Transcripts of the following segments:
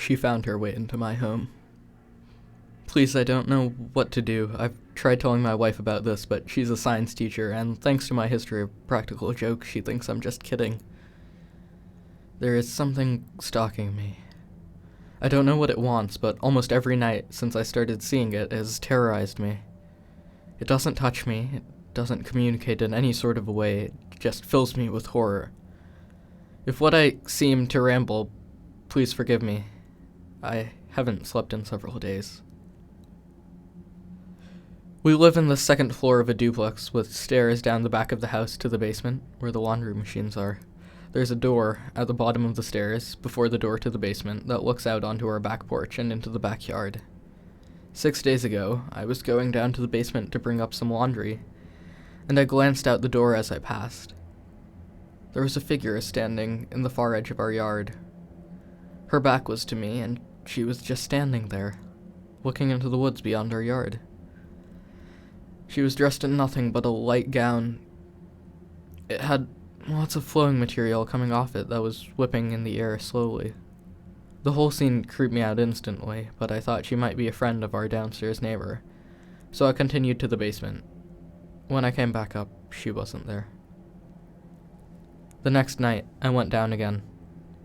She found her way into my home. Please, I don't know what to do. I've tried telling my wife about this, but she's a science teacher, and thanks to my history of practical jokes, she thinks I'm just kidding. There is something stalking me. I don't know what it wants, but almost every night since I started seeing it has terrorized me. It doesn't touch me, it doesn't communicate in any sort of a way, it just fills me with horror. If what I seem to ramble, please forgive me. I haven't slept in several days. We live in the second floor of a duplex with stairs down the back of the house to the basement, where the laundry machines are. There's a door at the bottom of the stairs, before the door to the basement, that looks out onto our back porch and into the backyard. 6 days ago, I was going down to the basement to bring up some laundry, and I glanced out the door as I passed. There was a figure standing in the far edge of our yard. Her back was to me, and she was just standing there, looking into the woods beyond our yard. She was dressed in nothing but a light gown. It had lots of flowing material coming off it that was whipping in the air slowly. The whole scene creeped me out instantly, but I thought she might be a friend of our downstairs neighbor, so I continued to the basement. When I came back up, she wasn't there. The next night, I went down again,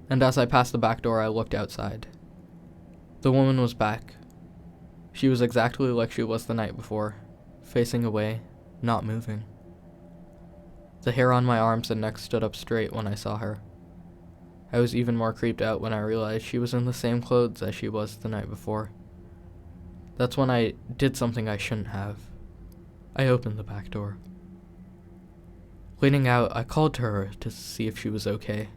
and as I passed the back door, I looked outside. The woman was back. She was exactly like she was the night before, facing away, not moving. The hair on my arms and neck stood up straight when I saw her. I was even more creeped out when I realized she was in the same clothes as she was the night before. That's when I did something I shouldn't have. I opened the back door. Leaning out, I called to her to see if she was okay.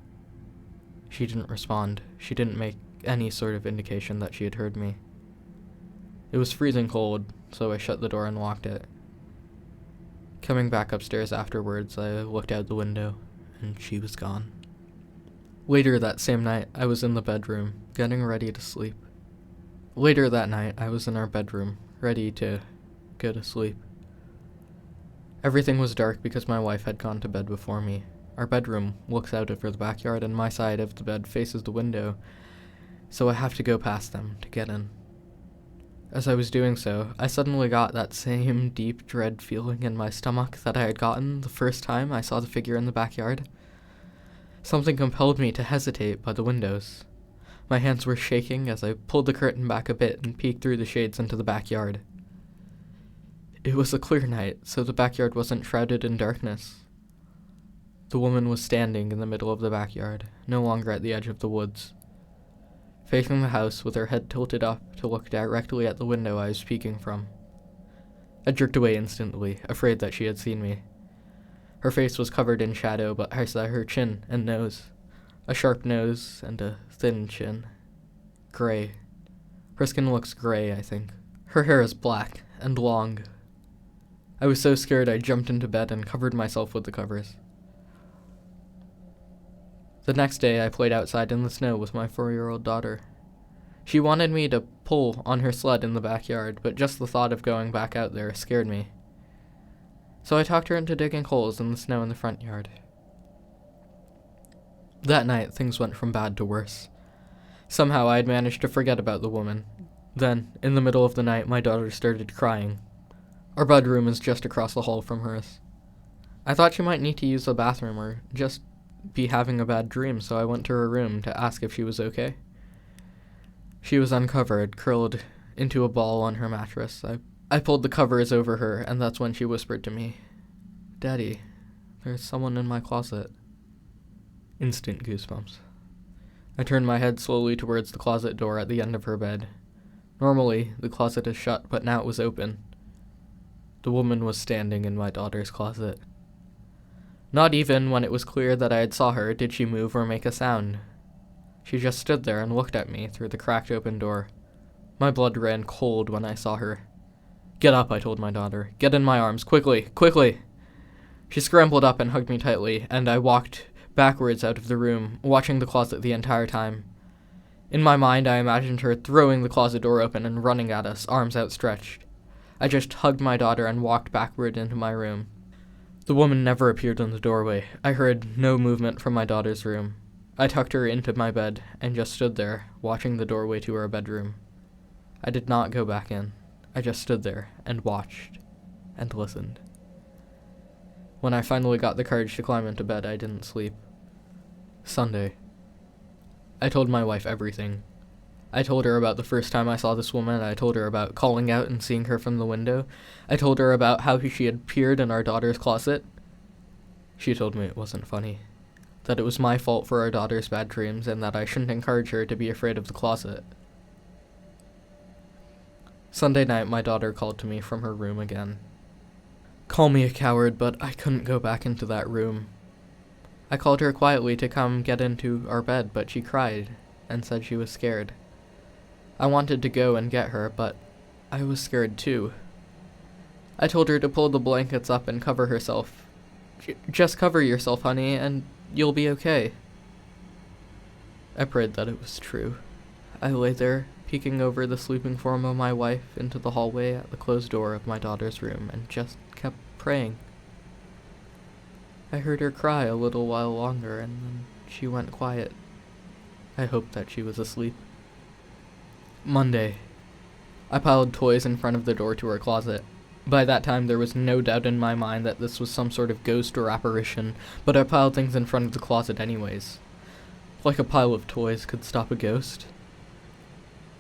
She didn't respond. She didn't make any sort of indication that she had heard me. It was freezing cold, so I shut the door and locked it. Coming back upstairs afterwards, I looked out the window, and she was gone. Later that same night, I was in the bedroom, getting ready to sleep. Later that night, I was in our bedroom, ready to go to sleep. Everything was dark because my wife had gone to bed before me. Our bedroom looks out over the backyard, and my side of the bed faces the window, so I have to go past them to get in. As I was doing so, I suddenly got that same deep dread feeling in my stomach that I had gotten the first time I saw the figure in the backyard. Something compelled me to hesitate by the windows. My hands were shaking as I pulled the curtain back a bit and peeked through the shades into the backyard. It was a clear night, so the backyard wasn't shrouded in darkness. The woman was standing in the middle of the backyard, no longer at the edge of the woods, facing the house with her head tilted up to look directly at the window I was peeking from. I jerked away instantly, afraid that she had seen me. Her face was covered in shadow, but I saw her chin and nose. A sharp nose and a thin chin. Gray. Her skin looks gray, I think. Her hair is black and long. I was so scared I jumped into bed and covered myself with the covers. The next day, I played outside in the snow with my 4-year-old daughter. She wanted me to pull on her sled in the backyard, but just the thought of going back out there scared me. So I talked her into digging holes in the snow in the front yard. That night, things went from bad to worse. Somehow I had managed to forget about the woman. Then, in the middle of the night, my daughter started crying. Our bedroom is just across the hall from hers. I thought she might need to use the bathroom or just be having a bad dream, so I went to her room to ask if she was okay. She was uncovered, curled into a ball on her mattress. I pulled the covers over her, and that's when she whispered to me, "Daddy, there's someone in my closet." Instant goosebumps. I turned my head slowly towards the closet door at the end of her bed. Normally, the closet is shut, but now it was open. The woman was standing in my daughter's closet. Not even when it was clear that I had saw her did she move or make a sound. She just stood there and looked at me through the cracked open door. My blood ran cold when I saw her. "Get up," I told my daughter. "Get in my arms, quickly, quickly!" She scrambled up and hugged me tightly, and I walked backwards out of the room, watching the closet the entire time. In my mind, I imagined her throwing the closet door open and running at us, arms outstretched. I just hugged my daughter and walked backward into my room. The woman never appeared in the doorway. I heard no movement from my daughter's room. I tucked her into my bed and just stood there, watching the doorway to our bedroom. I did not go back in. I just stood there and watched and listened. When I finally got the courage to climb into bed, I didn't sleep. Sunday. I told my wife everything. I told her about the first time I saw this woman. I told her about calling out and seeing her from the window. I told her about how she had peered in our daughter's closet. She told me it wasn't funny, that it was my fault for our daughter's bad dreams, and that I shouldn't encourage her to be afraid of the closet. Sunday night, my daughter called to me from her room again. Call me a coward, but I couldn't go back into that room. I called her quietly to come get into our bed, but she cried and said she was scared. I wanted to go and get her, but I was scared too. I told her to pull the blankets up and cover herself. Just cover yourself, honey, and you'll be okay. I prayed that it was true. I lay there, peeking over the sleeping form of my wife into the hallway at the closed door of my daughter's room, and just kept praying. I heard her cry a little while longer, and then she went quiet. I hoped that she was asleep. Monday. I piled toys in front of the door to her closet. By that time, there was no doubt in my mind that this was some sort of ghost or apparition, but I piled things in front of the closet anyways. Like a pile of toys could stop a ghost.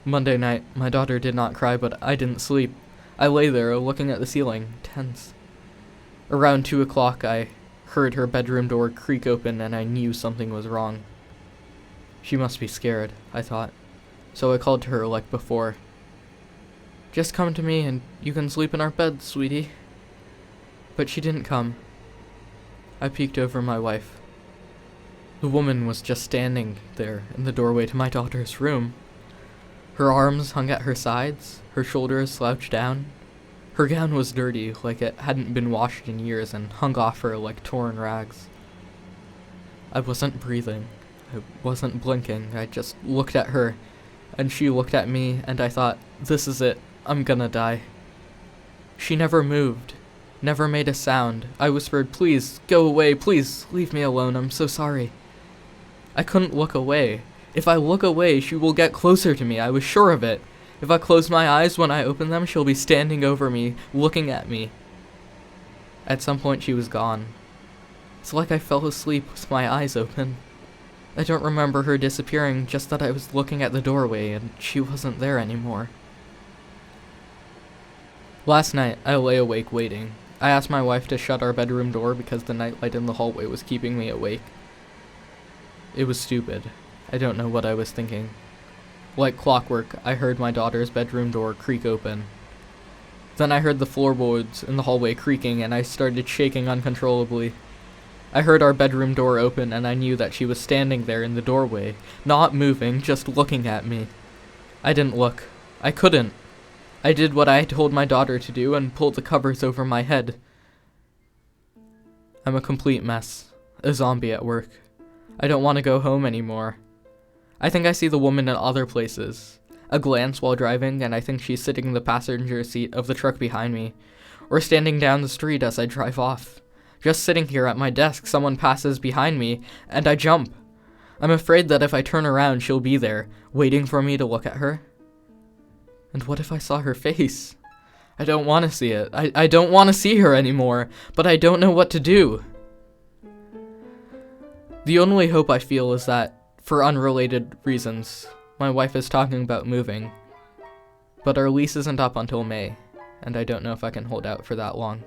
Monday night, my daughter did not cry, but I didn't sleep. I lay there, looking at the ceiling, tense. Around 2 o'clock, I heard her bedroom door creak open, and I knew something was wrong. She must be scared, I thought, so I called to her like before. Just come to me and you can sleep in our bed, sweetie. But she didn't come. I peeked over my wife. The woman was just standing there in the doorway to my daughter's room. Her arms hung at her sides, her shoulders slouched down. Her gown was dirty, like it hadn't been washed in years, and hung off her like torn rags. I wasn't breathing. I wasn't blinking. I just looked at her, and she looked at me, and I thought, this is it. I'm gonna die. She never moved, never made a sound. I whispered, please, go away, please, leave me alone, I'm so sorry. I couldn't look away. If I look away, she will get closer to me, I was sure of it. If I close my eyes when I open them, she'll be standing over me, looking at me. At some point, she was gone. It's like I fell asleep with my eyes open. I don't remember her disappearing, just that I was looking at the doorway and she wasn't there anymore. Last night, I lay awake waiting. I asked my wife to shut our bedroom door because the nightlight in the hallway was keeping me awake. It was stupid. I don't know what I was thinking. Like clockwork, I heard my daughter's bedroom door creak open. Then I heard the floorboards in the hallway creaking and I started shaking uncontrollably. I heard our bedroom door open and I knew that she was standing there in the doorway, not moving, just looking at me. I didn't look. I couldn't. I did what I told my daughter to do and pulled the covers over my head. I'm a complete mess. A zombie at work. I don't want to go home anymore. I think I see the woman in other places. A glance while driving, and I think she's sitting in the passenger seat of the truck behind me, or standing down the street as I drive off. Just sitting here at my desk, someone passes behind me, and I jump. I'm afraid that if I turn around, she'll be there, waiting for me to look at her. And what if I saw her face? I don't want to see it. I don't want to see her anymore, but I don't know what to do. The only hope I feel is that, for unrelated reasons, my wife is talking about moving. But our lease isn't up until May, and I don't know if I can hold out for that long.